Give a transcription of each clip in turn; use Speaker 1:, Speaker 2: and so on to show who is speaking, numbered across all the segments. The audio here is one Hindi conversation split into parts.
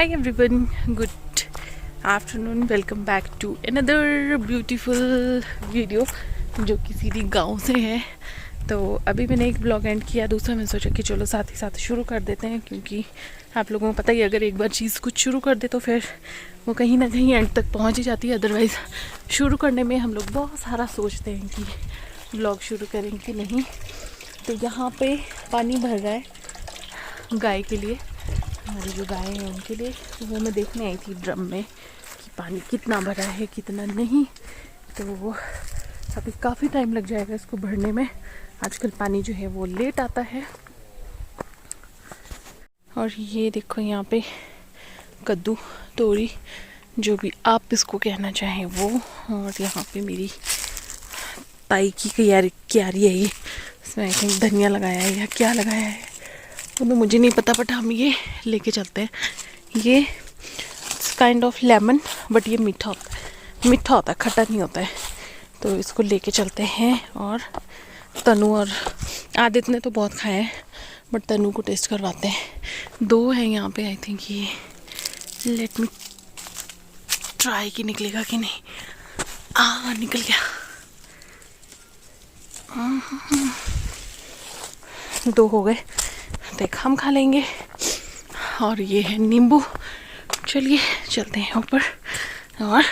Speaker 1: Hi everyone, good afternoon. Welcome back to another beautiful video जो कि सीधी गांव से है। तो अभी मैंने एक ब्लॉग एंड किया, दूसरा मैंने सोचा कि चलो साथ ही साथ शुरू कर देते हैं, क्योंकि आप लोगों को पता ही अगर एक बार चीज़ कुछ शुरू कर दे तो फिर वो कहीं ना कहीं एंड तक पहुंच ही जाती है। अदरवाइज़ शुरू करने में हम लोग बहुत सारा सोचते हैं कि ब्लॉग शुरू करें कि नहीं। तो यहाँ पे पानी भर रहा है गाय के लिए, हमारी जो गाय हैं उनके लिए। तो वो मैं देखने आई थी ड्रम में कि पानी कितना भरा है कितना नहीं। तो वो अभी काफ़ी टाइम लग जाएगा इसको भरने में। आजकल पानी जो है वो लेट आता है। और ये देखो यहाँ पे कद्दू, तोरी, जो भी आप इसको कहना चाहें वो। और यहाँ पे मेरी ताई की क्यारी है, ये इसमें आई थिंक धनिया लगाया है या क्या लगाया है वो तो मुझे नहीं पता, बट हम ये लेके चलते हैं। ये काइंड ऑफ लेमन, बट ये मीठा होता है, खट्टा नहीं होता है। तो इसको लेके चलते हैं। और तनु और आदित्य ने तो बहुत खाया है, बट तनु को टेस्ट करवाते हैं। 2 है यहाँ पे आई थिंक। ये लेट मी ट्राई कि निकलेगा कि नहीं। निकल गया। 2 हो गए, देख हम खा लेंगे। और ये है नींबू। चलिए चलते हैं ऊपर और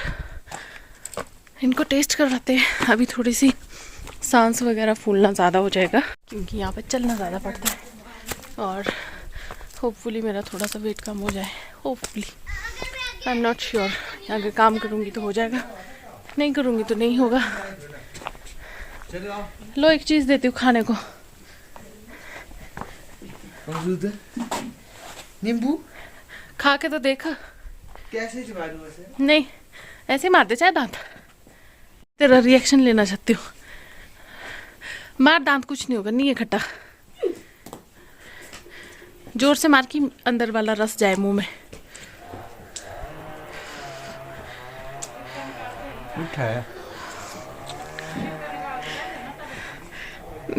Speaker 1: इनको टेस्ट करवाते हैं। अभी थोड़ी सी सांस वगैरह फूलना ज़्यादा हो जाएगा, क्योंकि यहाँ पे चलना ज़्यादा पड़ता है। और होपफुली मेरा थोड़ा सा वेट कम हो जाए, hopefully. I am not sure. अगर काम करूँगी तो हो जाएगा, नहीं करूँगी तो नहीं होगा। लो एक चीज़ देती हूँ खाने को।
Speaker 2: नींबू
Speaker 1: खा के तो देखा।
Speaker 2: कैसे मारूं वैसे?
Speaker 1: नहीं, ऐसे मार दे चाहे दांत। तेरा रिएक्शन लेना चाहती हूँ। मार दांत, कुछ नहीं होगा, नहीं है खट्टा। जोर से मार कि अंदर वाला रस जाए मुंह में।
Speaker 2: मीठा है।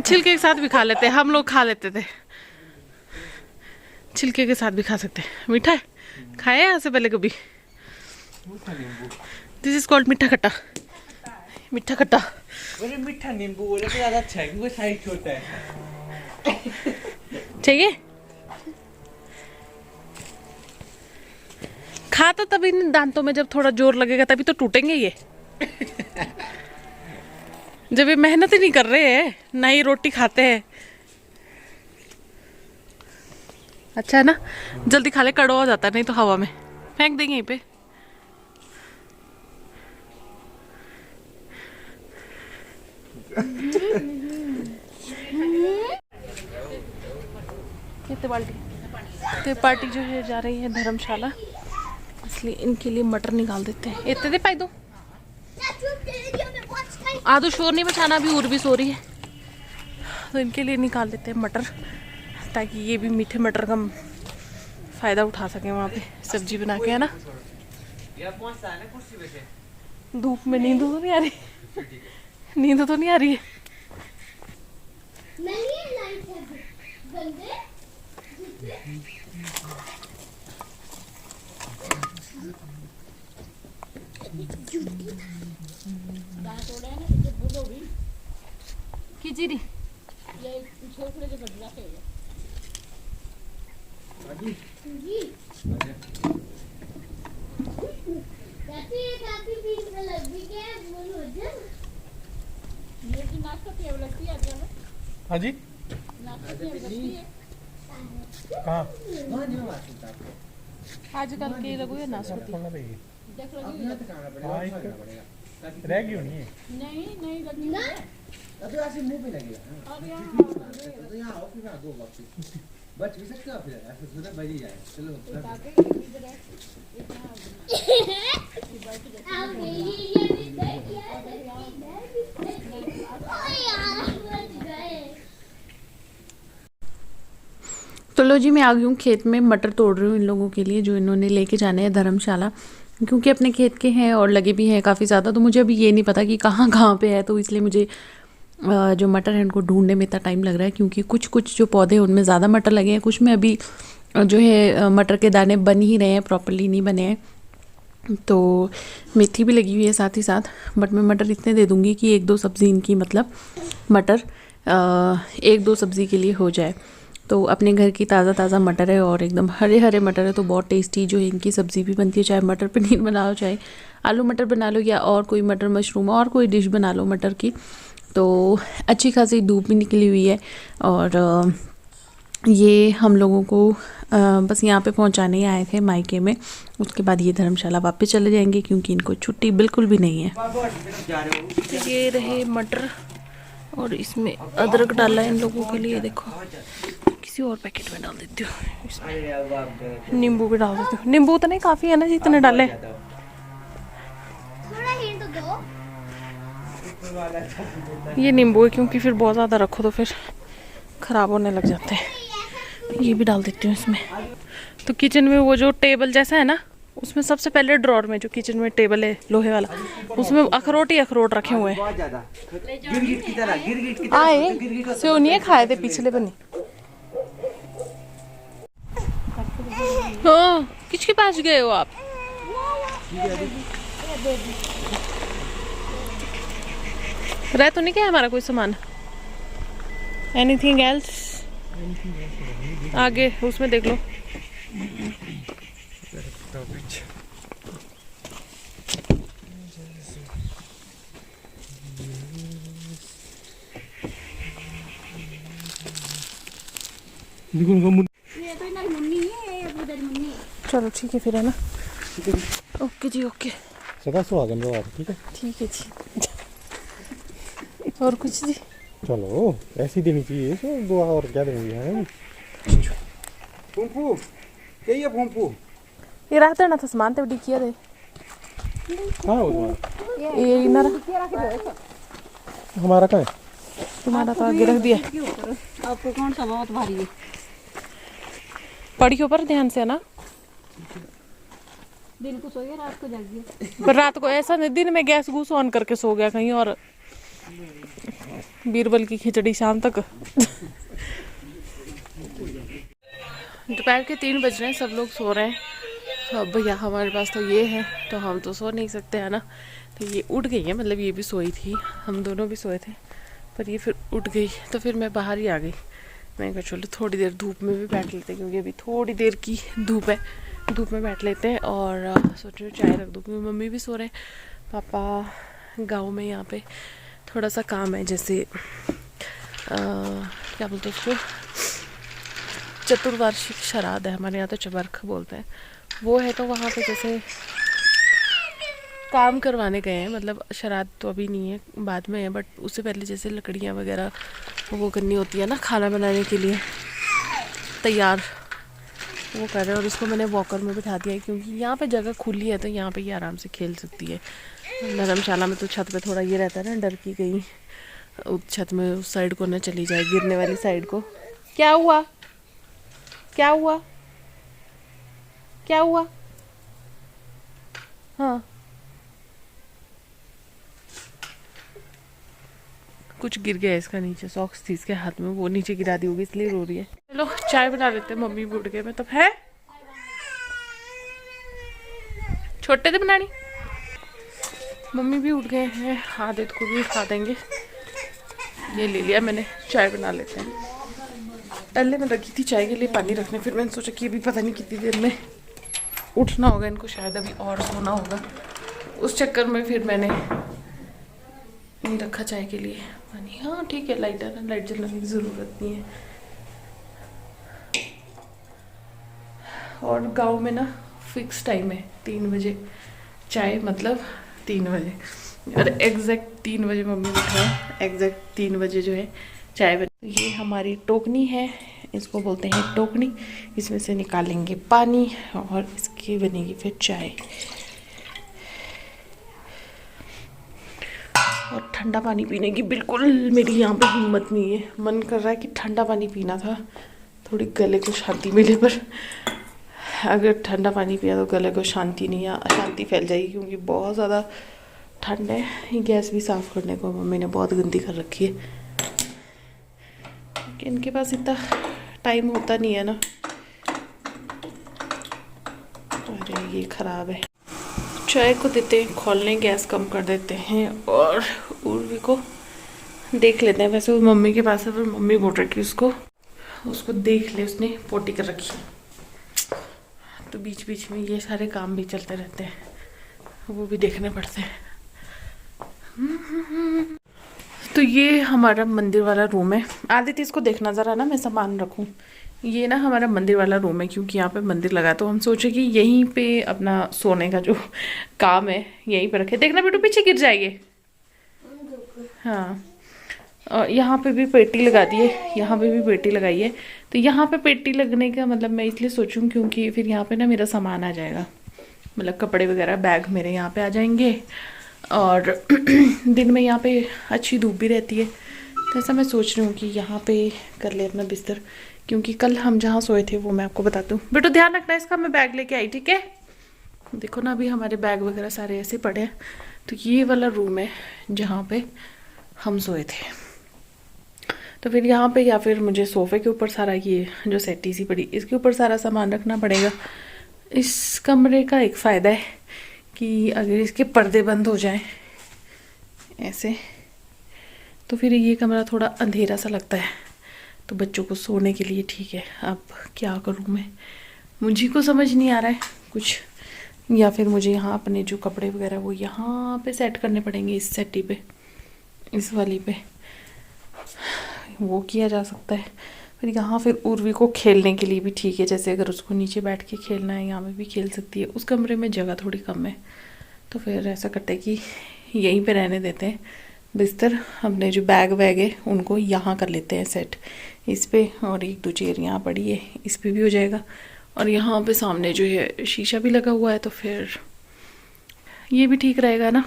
Speaker 1: छिलके के साथ भी खा लेते हैं, हम लोग खा लेते थे। छिलके के साथ भी खा सकते हैं। मीठा है, खाया है यहाँ से पहले कभी? दिस इज कॉल्ड मीठा खट्टा। मीठा खट्टा।
Speaker 2: अरे मीठा नींबू वाला तो ज़्यादा अच्छा है क्योंकि साइज छोटा है।
Speaker 1: चाहिए? खा तो तभी दांतों में जब थोड़ा जोर लगेगा, तभी तो टूटेंगे ये। जब ये मेहनत ही नहीं कर रहे हैं, ना ही रोटी खाते हैं। अच्छा है ना, जल्दी खा ले, कड़वा हो जाता है, नहीं तो हवा में फेंक देंगे यहीं पे। ये पार्टी जो है जा रही है धर्मशाला, इसलिए इनके लिए मटर निकाल देते हैं। इतने दे पाई दो। आदू शोर नहीं मचाना, अभी और भी सो रही है। तो इनके लिए निकाल देते हैं मटर, ताकि ये भी मीठे मटर का फ़ायदा उठा सकें वहाँ पे सब्जी बना के, है ना। धूप में नींद तो नहीं आ रही? नींद तो नहीं आ रही है? खिचड़ी
Speaker 2: हाँ जी, कहाँ?
Speaker 1: आजकल के लगू है नाशपाती।
Speaker 2: रह गई होनी है।
Speaker 3: नहीं लगी ना।
Speaker 2: तो ऐसे मुंह पे लगेगा।
Speaker 3: और यहाँ
Speaker 2: तो यहाँ आओ फिर दो वापस बच भी सकते हो, फिर ऐसे सुबह बज ही जाए। चलो
Speaker 1: तो लो जी, मैं आ गई हूँ खेत में। मटर तोड़ रही हूँ इन लोगों के लिए, जो इन्होंने लेके जाने हैं धर्मशाला, क्योंकि अपने खेत के हैं और लगे भी हैं काफ़ी ज़्यादा। तो मुझे अभी ये नहीं पता कि कहाँ कहाँ पे है, तो इसलिए मुझे जो मटर है उनको ढूंढने में इतना टाइम लग रहा है, क्योंकि कुछ कुछ जो पौधे हैं उनमें ज़्यादा मटर लगे हैं, कुछ में अभी जो है मटर के दाने बन ही रहे हैं, प्रॉपरली नहीं बने हैं। तो मेथी भी लगी हुई है साथ ही साथ, बट मैं मटर इतने दे दूँगी कि 1-2 सब्ज़ी इनकी, मतलब मटर 1-2 सब्ज़ी के लिए हो जाए। तो अपने घर की ताज़ा ताज़ा मटर है और एकदम हरे हरे मटर है, तो बहुत टेस्टी जो है इनकी सब्ज़ी भी बनती है। चाहे मटर पनीर बना लो, चाहे आलू मटर बना लो, या और कोई मटर मशरूम और कोई डिश बना लो मटर की। तो अच्छी खासी धूप भी निकली हुई है और ये हम लोगों को बस यहाँ पे पहुँचाने ही आए थे मायके में। उसके बाद ये धर्मशाला वापस चले जाएंगे क्योंकि इनको छुट्टी बिल्कुल भी नहीं है। तो ये रहे मटर और इसमें अदरक डाला है इन लोगों के लिए। देखो किसी और पैकेट में डाल देती हूँ, इसमें नींबू भी डाल देती हूँ। नींबू तो नहीं, काफ़ी है ना जितने डाले। ये नींबू है क्योंकि फिर बहुत ज़्यादा रखो तो फिर ख़राब होने लग जाते हैं। ये भी डाल देती हूँ इसमें। तो किचन में वो जो टेबल जैसा है ना, उसमें सबसे पहले ड्रॉर में जो किचन में टेबल है लोहे वाला, उसमें अखरोट ही अखरोट रखे हुए हैं। आए सेवनियाँ खाए थे पिछले बनी। हाँ, किसके पास गए हो आप? रह तो नहीं क्या हमारा कोई सामान? Anything else? आगे उसमें देख लो। चलो ठीक है फिर, है ना? ओके जी, ओके।
Speaker 2: ठीक है,
Speaker 1: ठीक है जी। और कुछ जी?
Speaker 2: चलो ऐसी देनी चाहिए इसमें, दुआ और क्या देंगे है। फूंफू यही है, फूंफू
Speaker 1: ये रहता ना था सामान ते बड़ी किया रे।
Speaker 2: हाँ उसमें
Speaker 1: ये इनर
Speaker 2: हमारा कहाँ है?
Speaker 1: तुम्हारा तो आगे रख दिया।
Speaker 3: आपको कौन सा बहुत भारी है?
Speaker 1: पढ़ियो पर ध्यान से, है ना?
Speaker 3: दिन को सोइए, रात को जागिए।
Speaker 1: पर रात को ऐसा नहीं, दिन में गैस गूस ऑन करके सो गया कहीं और। बीरबल की खिचड़ी शाम तक। दोपहर के 3 बज रहे हैं, सब लोग सो रहे हैं। अब भैया हमारे पास तो ये है, तो हम तो सो नहीं सकते, है ना? तो ये उठ गई है, मतलब ये भी सोई थी, हम दोनों भी सोए थे, पर ये फिर उठ गई। तो फिर मैं बाहर ही आ गई। मैं कहा चलो थोड़ी देर धूप में भी बैठ लेते हैं, क्योंकि अभी थोड़ी देर की धूप है, धूप में बैठ लेते हैं। और सोच रही हूँ चाय रख दूँ, क्योंकि मम्मी भी सो रहे हैं। पापा गाँव में यहाँ पे थोड़ा सा काम है, जैसे क्या बोलते हैं उसको, चतुर्वार्षिक श्राद्ध है हमारे यहाँ, तो चबर्ख बोलते हैं वो है। तो वहाँ पे जैसे काम करवाने गए हैं, मतलब श्राद्ध तो अभी नहीं है, बाद में है, बट उससे पहले जैसे लकड़ियाँ वगैरह वो करनी होती है ना, खाना बनाने के लिए तैयार, वो कर रहे हैं। और इसको मैंने वॉकर में बिठा दिया है, क्योंकि यहाँ पे जगह खुली है, तो यहाँ पे ये आराम से खेल सकती है। धर्मशाला में तो छत पे थोड़ा ये रहता है ना, डर की कहीं छत में उस साइड को ना चली जाए, गिरने वाली साइड को। क्या हुआ? क्या हुआ? क्या हुआ? हाँ, कुछ गिर गया इसका नीचे, सॉक्स थी इसके हाथ में, वो नीचे गिरा दी होगी, इसलिए रो रही है। चलो चाय बना लेते हैं, मम्मी भी उठ गए। मैं तब है छोटे थे बनानी, मम्मी भी उठ गए हैं, आदित्य को भी उठा देंगे। ये ले लिया मैंने, चाय बना लेते हैं। पहले मैं रखी थी चाय के लिए पानी रखने, फिर मैंने सोचा कि अभी पता नहीं कितनी देर में उठना होगा इनको, शायद अभी और सोना होगा, उस चक्कर में फिर मैंने नहीं रखा चाय के लिए पानी। हाँ ठीक है, लाइट है ना, लाइट जलाने की ज़रूरत नहीं है। और गांव में ना फिक्स टाइम है 3 बजे चाय, मतलब 3 बजे, और एग्जैक्ट 3 बजे मम्मी उठा, एग्जैक्ट 3 बजे जो है चाय बन। ये हमारी टोकनी है, इसको बोलते हैं टोकनी। इसमें से निकालेंगे पानी और इसकी बनेगी फिर चाय। और ठंडा पानी पीने की बिल्कुल मेरी यहाँ पे हिम्मत नहीं है, मन कर रहा है कि ठंडा पानी पीना था, थोड़ी गले को शांति मिले, पर अगर ठंडा पानी पिया तो गले को शांति नहीं, अशांति फैल जाएगी, क्योंकि बहुत ज़्यादा ठंड है। ये गैस भी साफ़ करने को मम्मी ने बहुत गंदी कर रखी है, कि इनके पास इतना टाइम होता नहीं है ना, ये ख़राब है। चाय को देते हैं खोलने, गैस कम कर देते हैं और उर्वी को देख लेते हैं। वैसे वो मम्मी के पास है पर मम्मी बोल रही कि उसको देख ले, उसने पोटी कर रखी है। तो बीच बीच में ये सारे काम भी चलते रहते हैं, वो भी देखने पड़ते हैं। तो ये हमारा मंदिर वाला रूम है। आदित्य इसको देखना ज़रा ना, मैं सामान रखूँ। ये ना हमारा मंदिर वाला रूम है क्योंकि यहाँ पे मंदिर लगा है, तो हम सोचे कि यहीं पे अपना सोने का जो काम है यहीं पे रखे। देखना बेटू पीछे गिर जाएंगे। हाँ, और यहाँ पे भी पेटी लगा दी है, यहाँ पे भी पेटी लगाई है। तो यहाँ पे पेटी लगने का मतलब मैं इसलिए सोचूं क्योंकि फिर यहाँ पे ना मेरा सामान आ जाएगा, मतलब कपड़े वगैरह बैग मेरे यहाँ पे आ जाएंगे। और दिन में यहाँ पे अच्छी धूप भी रहती है, तो ऐसा मैं सोच रही हूँ कि यहाँ पे कर ले अपना बिस्तर। क्योंकि कल हम जहाँ सोए थे वो मैं आपको बताती हूँ। बेटो ध्यान रखना इसका, मैं बैग लेके आई, ठीक है। देखो ना अभी हमारे बैग वगैरह सारे ऐसे पड़े हैं। तो ये वाला रूम है जहाँ पे हम सोए थे। तो फिर यहाँ पे या फिर मुझे सोफ़े के ऊपर सारा ये जो सेटी सी पड़ी इसके ऊपर सारा सामान रखना पड़ेगा। इस कमरे का एक फ़ायदा है कि अगर इसके पर्दे बंद हो जाएं ऐसे, तो फिर ये कमरा थोड़ा अंधेरा सा लगता है। तो बच्चों को सोने के लिए ठीक है। अब क्या करूँ मैं, मुझे को समझ नहीं आ रहा है कुछ। या फिर मुझे यहाँ अपने जो कपड़े वगैरह वो यहाँ पे सेट करने पड़ेंगे, इस सेटी पे, इस वाली पे वो किया जा सकता है। फिर यहाँ फिर उर्वी को खेलने के लिए भी ठीक है, जैसे अगर उसको नीचे बैठ के खेलना है यहाँ पे भी खेल सकती है। उस कमरे में जगह थोड़ी कम है, तो फिर ऐसा करते हैं कि यहीं पे रहने देते हैं बिस्तर। अपने जो बैग वैग है उनको यहाँ कर लेते हैं सेट इस पे, और एक दो चेयर यहाँ पड़ी है इस पे भी हो जाएगा। और यहाँ पे सामने जो है शीशा भी लगा हुआ है, तो फिर ये भी ठीक रहेगा ना।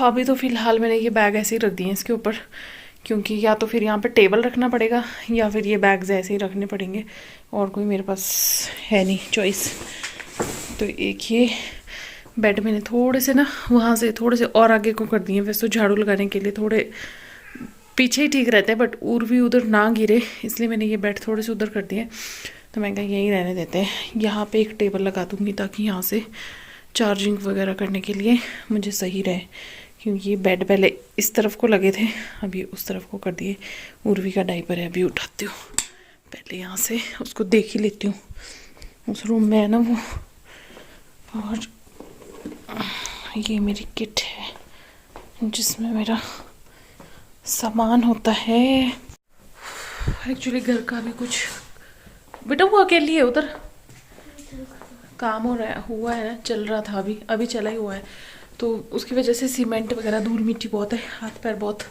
Speaker 1: अभी तो फ़िलहाल मैंने ये बैग ऐसे ही रख दिए हैं इसके ऊपर, क्योंकि या तो फिर यहाँ पे टेबल रखना पड़ेगा या फिर ये बैग्स ऐसे ही रखने पड़ेंगे, और कोई मेरे पास है नहीं चॉइस। तो एक ये बेड मैंने थोड़े से ना वहाँ से थोड़े से और आगे को कर दिए। वैसे तो झाड़ू लगाने के लिए थोड़े पीछे ही ठीक रहते हैं, बट उर्वी उधर ना गिरे इसलिए मैंने ये बेड थोड़े से उधर कर दिए। तो मैं कहा यहीं रहने देते हैं। यहाँ पे एक टेबल लगा दूँगी ताकि यहाँ से चार्जिंग वगैरह करने के लिए मुझे सही रहे, क्योंकि ये बेड पहले इस तरफ को लगे थे, अभी उस तरफ को कर दिए। उर्वी का डायपर है, अभी उठाती हूँ, पहले यहाँ से उसको देख ही लेती हूँ। उस रूम में है ना वो, और ये मेरी किट है जिसमें मेरा सामान होता है। एक्चुअली घर का भी कुछ, बेटा वो अकेली है उधर, काम हो रहा हुआ है ना, चल रहा था, अभी चला ही हुआ है। तो उसकी वजह से सीमेंट वगैरह धूल मिट्टी बहुत है, हाथ पैर बहुत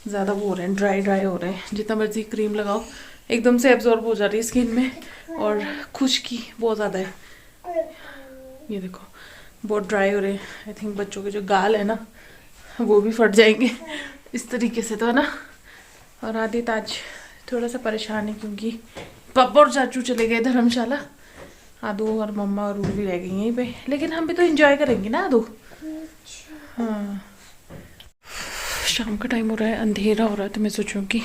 Speaker 1: ज़्यादा वो हो रहे हैं, ड्राई हो रहे हैं। जितना मर्जी क्रीम लगाओ एकदम से एब्जॉर्ब हो जा रही है स्किन में, और खुश्की बहुत ज़्यादा है। ये देखो बहुत ड्राई हो रहे हैं। आई थिंक बच्चों के जो गाल है ना वो भी फट जाएंगे इस तरीके से, तो है ना। और आदित्य आज थोड़ा सा परेशान है क्योंकि पापा और चाचू चले गए धर्मशाला, आदू और मम्मा और उर्वी रह गई यहीं पे। लेकिन हम भी तो एंजॉय करेंगे ना आदू। हाँ, शाम का टाइम हो रहा है, अंधेरा हो रहा है, तो मैं सोचूं कि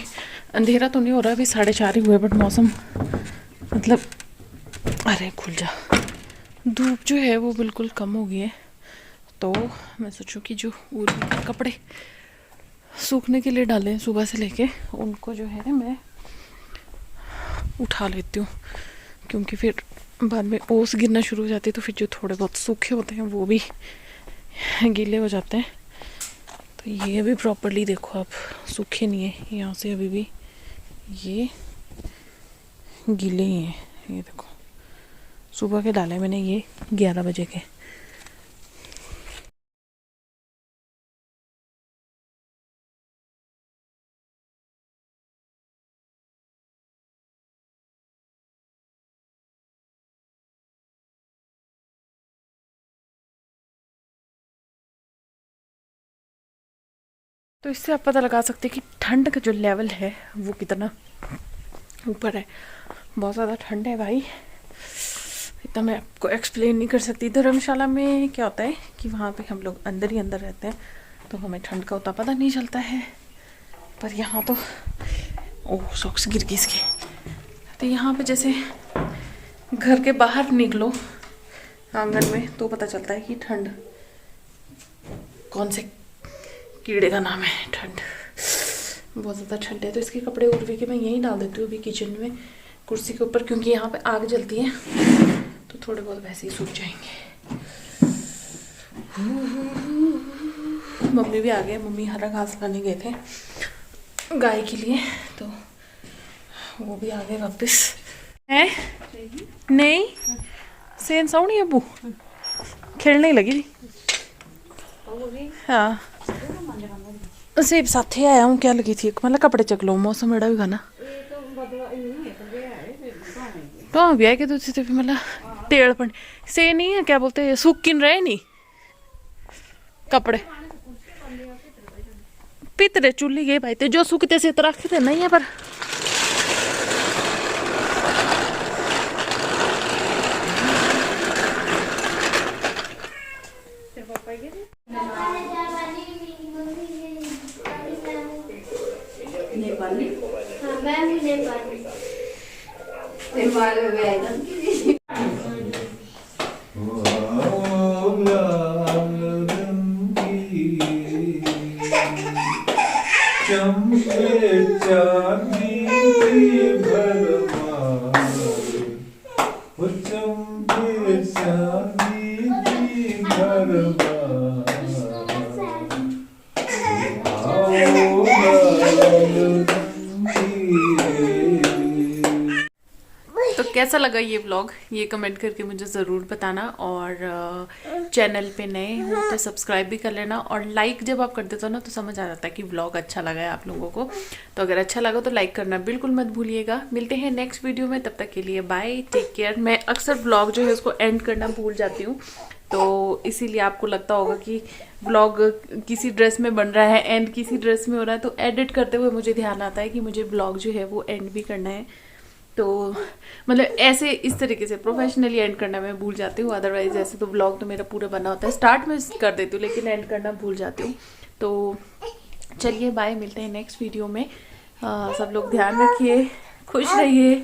Speaker 1: अंधेरा तो नहीं हो रहा, अभी 4:30 ही हुए, बट मौसम मतलब, अरे खुल जा, धूप जो है वो बिल्कुल कम हो गई है। तो मैं सोचूं कि जो उर्वी के कपड़े सूखने के लिए डाले हैं सुबह से लेके, उनको जो है मैं उठा लेती हूँ, क्योंकि फिर बाद में ओस गिरना शुरू हो जाती है, तो फिर जो थोड़े बहुत सूखे होते हैं वो भी गीले हो जाते हैं। तो ये अभी प्रॉपरली देखो आप, सूखे नहीं है, यहाँ से अभी भी ये गीले ही हैं। ये देखो सुबह के डाले मैंने ये 11 बजे के। तो इससे आप पता लगा सकते हैं कि ठंड का जो लेवल है वो कितना ऊपर है। बहुत ज़्यादा ठंड है भाई, इतना मैं आपको एक्सप्लेन नहीं कर सकती। धर्मशाला में क्या होता है कि वहाँ पे हम लोग अंदर ही अंदर रहते हैं, तो हमें ठंड का उतना पता नहीं चलता है। पर यहाँ तो, ओह सॉक्स गिर गई इसकी। तो यहाँ पे जैसे घर के बाहर निकलो आंगन में तो पता चलता है कि ठंड, कौन से कीड़े का नाम है ठंड, बहुत ज़्यादा ठंड है। तो इसके कपड़े उर्वी के मैं यहीं डाल देती हूँ अभी किचन में कुर्सी के ऊपर, क्योंकि यहाँ पे आग जलती है तो थोड़े बहुत वैसे ही सूख जाएंगे। मम्मी भी आ गए, मम्मी हरा घास लाने गए थे गाय के लिए, तो वो भी आ गए वापस। है नहीं सेन सौनी अबू खेलने लगी थी। हाँ सेब साथे आया हूँ, क्या लगी थी मतलब कपड़े चक लो, मौसम एड़ा भी खाना तो भी आए के तो मतलब टेड़ पड़ से नहीं है, क्या बोलते हैं सूख किन रहे नहीं कपड़े पितरे चुल्ली गए भाई, तो जो सूखते से तो रखते नहीं है पर तो कैसा लगा ये व्लॉग, ये कमेंट करके मुझे ज़रूर बताना। और चैनल पे नए हो तो सब्सक्राइब भी कर लेना, और लाइक जब आप कर देते हो ना तो समझ आ जाता है कि व्लॉग अच्छा लगा है आप लोगों को। तो अगर अच्छा लगा तो लाइक करना बिल्कुल मत भूलिएगा। मिलते हैं नेक्स्ट वीडियो में, तब तक के लिए बाय, टेक केयर। मैं अक्सर व्लॉग जो है उसको एंड करना भूल जाती हूँ, तो इसीलिए आपको लगता होगा कि व्लॉग किसी ड्रेस में बन रहा है एंड किसी ड्रेस में हो रहा है, तो एडिट करते हुए मुझे ध्यान आता है कि मुझे व्लॉग जो है वो एंड भी करना है। तो मतलब ऐसे इस तरीके से प्रोफेशनली एंड करना मैं भूल जाती हूँ, अदरवाइज ऐसे तो व्लॉग तो मेरा पूरा बना होता है, स्टार्ट में कर देती हूँ लेकिन एंड करना भूल जाती हूँ। तो चलिए बाय, मिलते हैं नेक्स्ट वीडियो में। सब लोग ध्यान रखिए, खुश रहिए।